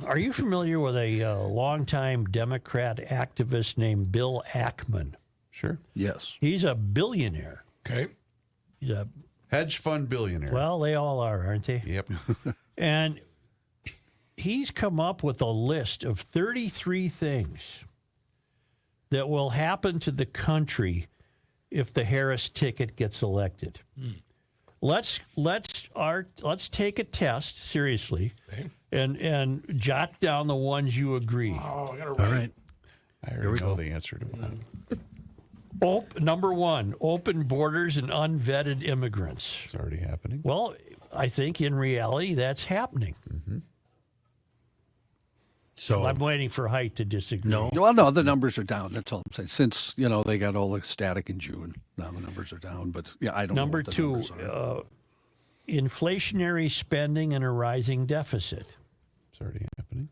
Are you familiar with a longtime Democrat activist named Bill Ackman? Sure. Yes. He's a billionaire. Okay. He's a Hedge fund billionaire. well, they all are, aren't they? Yep. And he's come up with a list of 33 things that will happen to the country if the Harris ticket gets elected. Let's take a test seriously, Okay. and jot down the ones you agree. Oh, I gotta All right. I already know the answer to mine. Number one, open borders and unvetted immigrants. It's already happening. Well, I think in reality that's happening. So I'm waiting for Haidt to disagree. no. Well, no, the numbers are down. That's all I'm saying. Since, they got all the static in June, now the numbers are down. But, yeah, I don't Number know what the two, numbers are. inflationary spending and a rising deficit. It's already happening.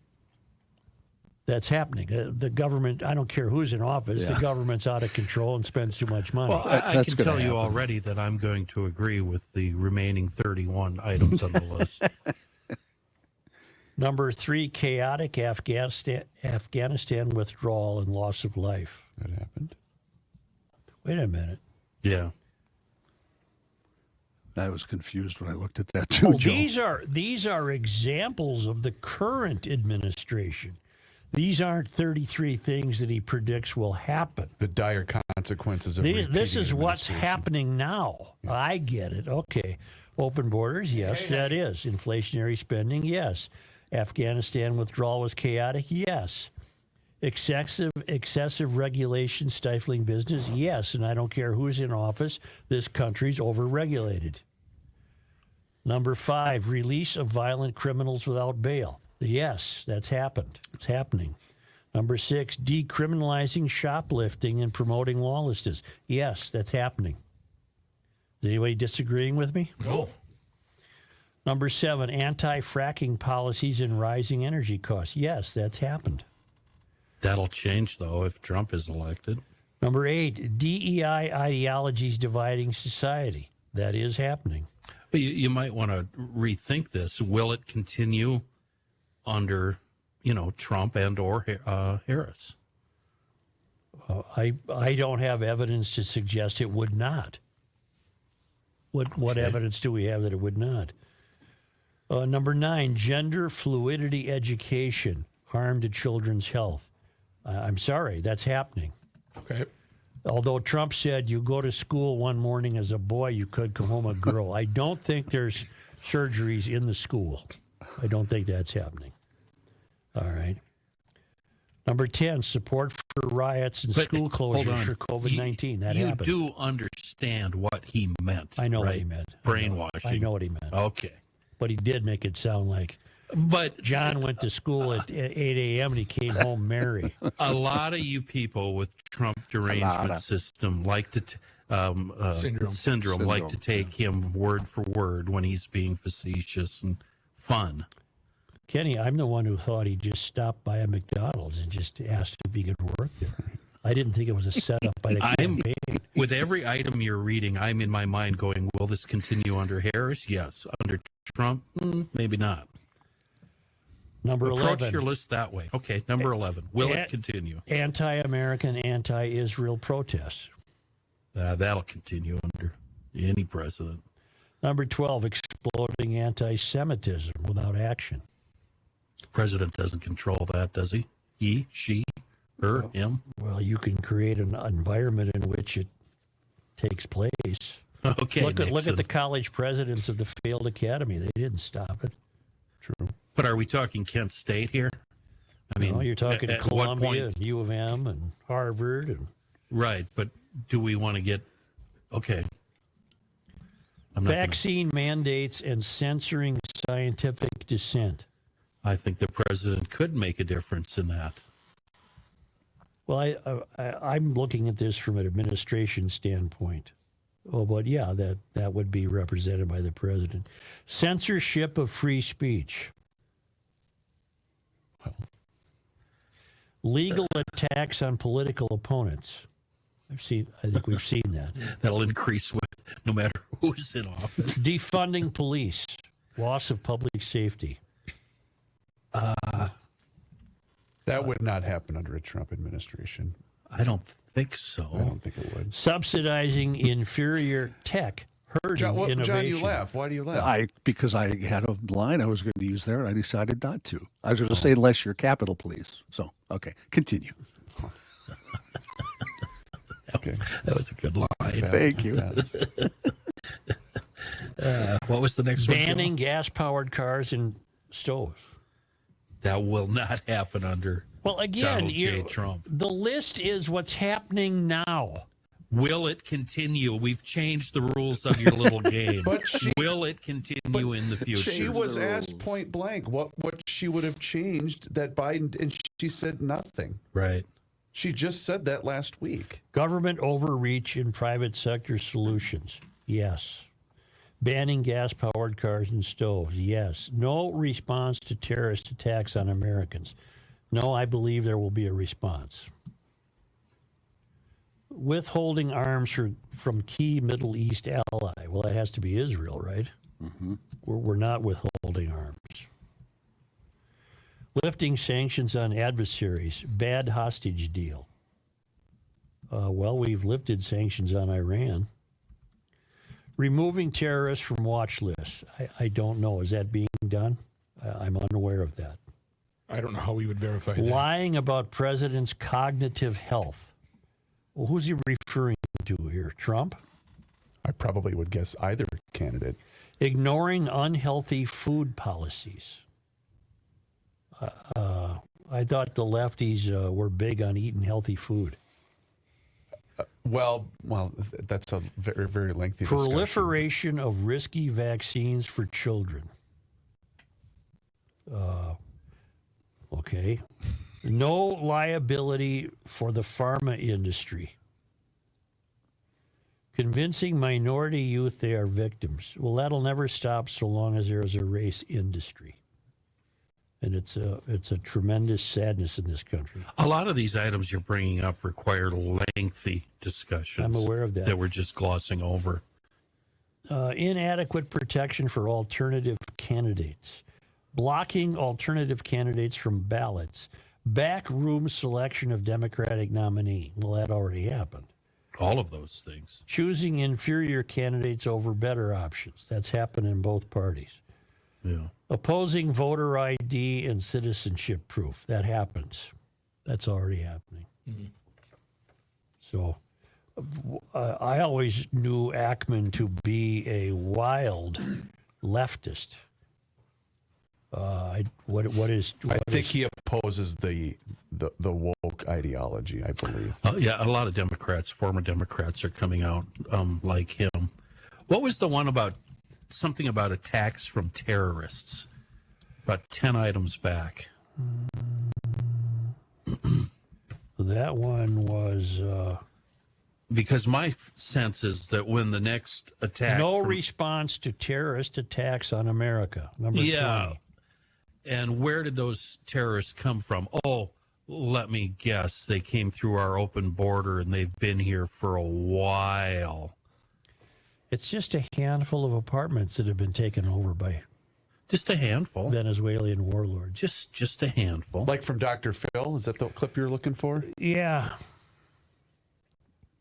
That's happening. The government, I don't care who's in office, the Yeah. government's out of control and spends too much money. Well, I That's can gonna tell you happen. already that I'm going to agree with the remaining 31 items on the list. Number three, chaotic Afghanistan withdrawal and loss of life. That happened. Wait a minute. Yeah. I was confused when I looked at that, too, Joe. These are examples of the current administration. These aren't 33 things that he predicts will happen. The dire consequences of This repeating is what's administration. happening now. I get it. Okay. Open borders, yes, that is. Inflationary spending, yes. Afghanistan withdrawal was chaotic, yes. Excessive regulation stifling business, yes. And I don't care who's in office, this country's overregulated. Number five, release of violent criminals without bail. Yes, that's happened. It's happening. Number six, decriminalizing shoplifting and promoting lawlessness. Yes, that's happening. Is anybody disagreeing with me? No. Number seven, anti-fracking policies and rising energy costs. Yes, that's happened. That'll change, though, if Trump is elected. Number eight, DEI ideologies dividing society. That is happening. But you might want to rethink this. Will it continue under, Trump and or Harris? I don't have evidence to suggest it would not. What evidence do we have that it would not? Number nine, gender fluidity education, harm to children's health. I'm sorry, that's happening. Okay. Although Trump said you go to school one morning as a boy, you could come home a girl. I don't think there's surgeries in the school. I don't think that's happening. All right. Number 10, support for riots and But, school hold closures on. for COVID-19. That you happened. do understand what he meant. I know what right? he meant. Brainwashing. I know what he meant. Okay. But he did make it sound like But John went to school at 8 a.m. and he came home merry. a lot of you people with Trump derangement system like to syndrome like to take him word for word when he's being facetious and fun. Kenny, I'm the one who thought he just stopped by a McDonald's and just asked if he could work there. I didn't think it was a setup by the campaign. With every item you're reading, I'm in my mind going, will this continue under Harris? Yes. Under Trump? Maybe not. Number Approach 11. your list that way. Okay, number 11. Will it continue? Anti-American, anti-Israel protests. That'll continue under any president. Number 12, exploding anti-Semitism without action. President doesn't control that, does he? He, she, her, him? Well, you can create an environment in which it takes place. Okay, Look at Nixon. the college presidents of the failed academy. They didn't stop it. True. But are we talking Kent State here? I mean, You're talking at what Columbia point? and U of M and Harvard. And Right, but do we want to get... Okay. I'm not gonna- vaccine mandates and censoring scientific dissent. I think the president could make a difference in that. Well, I'm looking at this from an administration standpoint. Oh, but yeah, that would be represented by the president. Censorship of free speech. Legal attacks on political opponents. I think we've seen that. That'll increase no matter who's in office. Defunding police. Loss of public safety. That would not happen under a Trump administration. I don't think so. I don't think it would. Subsidizing inferior tech, hurting innovation. John, you laugh. Why do you laugh? Because I had a line I was going to use there, and I decided not to. I was going to say, unless you're capital, please. So, okay, continue. That was a good line. Thank you. What was the next one? Banning gas-powered cars and stoves. That will not happen under Well, again, Donald J. Trump. the list is what's happening now. Will it continue? We've changed the rules of your little game. Will it continue in the future? She was asked point blank what she would have changed that Biden, and she said nothing. Right. She just said that last week. Government overreach in private sector solutions. Yes. Banning gas-powered cars and stoves. Yes. No response to terrorist attacks on Americans. No, I believe there will be a response. Withholding arms from key Middle East ally. Well, that has to be Israel, right? Mm-hmm. We're not withholding arms. Lifting sanctions on adversaries. Bad hostage deal. Well, we've lifted sanctions on Iran. Removing terrorists from watch lists. I don't know. Is that being done? I'm unaware of that. I don't know how we would verify that. Lying about president's cognitive health. Well, who's he referring to here? Trump? I probably would guess either candidate. Ignoring unhealthy food policies. I thought the lefties were big on eating healthy food. Well, that's a very, very lengthy discussion. Proliferation of risky vaccines for children. Okay. No liability for the pharma industry. Convincing minority youth they are victims. Well, that'll never stop so long as there is a race industry. And it's a tremendous sadness in this country. A lot of these items you're bringing up require lengthy discussions. I'm aware of that. That we're just glossing over. Inadequate protection for alternative candidates. Blocking alternative candidates from ballots. Backroom selection of Democratic nominee. Well, that already happened. All of those things. Choosing inferior candidates over better options. That's happened in both parties. Yeah. Opposing voter ID and citizenship proof. That happens. That's already happening. Mm-hmm. So I always knew Ackman to be a wild leftist. I think he opposes the woke ideology, I believe. Yeah, a lot of Democrats, former Democrats, are coming out like him. What was the one about something about attacks from terrorists? About 10 items back. That one was... because my sense is that when the next attack... response to terrorist attacks on America, number 20. And where did those terrorists come from? Oh, let me guess. They came through our open border, and they've been here for a while. It's just a handful of apartments that have been taken over by just a handful Venezuelan warlords. Just a handful. Like from Dr. Phil? Is that the clip you're looking for? Yeah.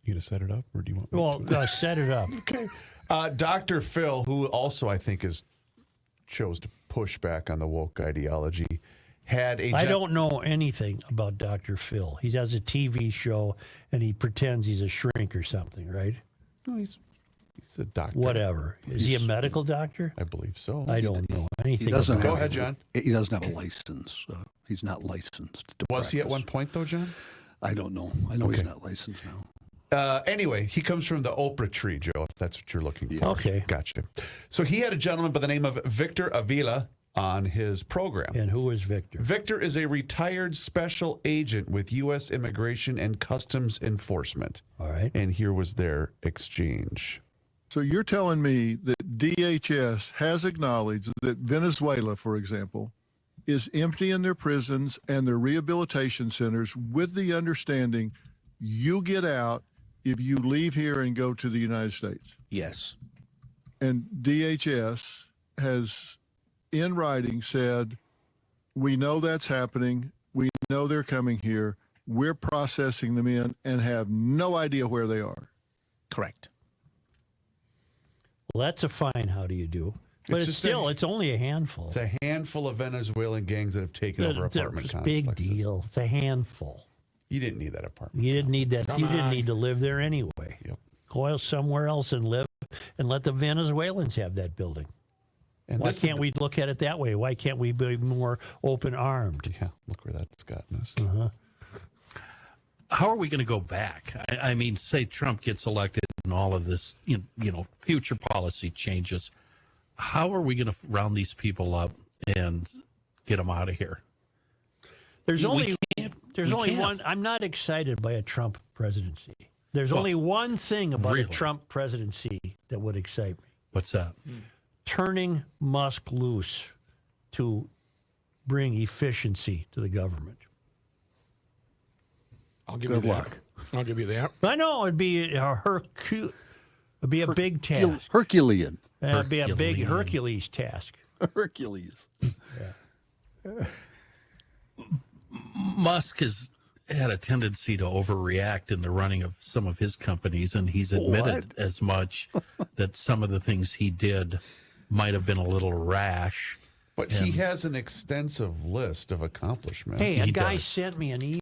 You gonna set it up, or do you want me to? Set it up. Okay. Dr. Phil, who also I think chose to push back on the woke ideology, had a... I don't know anything about Dr. Phil. He has a TV show, and he pretends he's a shrink or something, right? No, he's a doctor. Whatever. Is he a medical doctor? I believe so. I don't know anything. Go ahead, John. He doesn't have a license. He's not licensed to Was practice. he at one point, though, John? I don't know. I know he's not licensed now. Anyway, he comes from the Oprah tree, Joe, if that's what you're looking for. Okay. Gotcha. So he had a gentleman by the name of Victor Avila on his program. And who is Victor? Victor is a retired special agent with U.S. Immigration and Customs Enforcement. All right. And here was their exchange. So you're telling me that DHS has acknowledged that Venezuela, for example, is emptying their prisons and their rehabilitation centers with the understanding you get out if you leave here and go to the United States? Yes. And DHS has, in writing, said, we know that's happening. We know they're coming here. We're processing them in and have no idea where they are. Correct. Well, that's a fine how do you do. But it's it's only a handful. It's a handful of Venezuelan gangs that have taken over apartment It's a complexes. big deal. It's a handful. You didn't need that apartment. You didn't need that. You didn't need to live there anyway. Yep. Go somewhere else and live and let the Venezuelans have that building. And Why this is can't we look at it that way? Why can't we be more open-armed? Yeah, look where that's gotten us. How are we going to go back? I mean, say Trump gets elected and all of this, future policy changes. How are we going to round these people up and get them out of here? There's only can't. one. I'm not excited by a Trump presidency. There's only one thing about a Trump presidency that would excite me. What's that? Turning Musk loose to bring efficiency to the government. I'll give Good you luck. that. I'll give you that. I know it'd be a big task. Herculean. It'd be a big Herculean. Hercules task. Hercules. Musk has had a tendency to overreact in the running of some of his companies, and he's admitted as much that some of the things he did might have been a little rash. But he has an extensive list of accomplishments. Hey, a He guy does. sent me an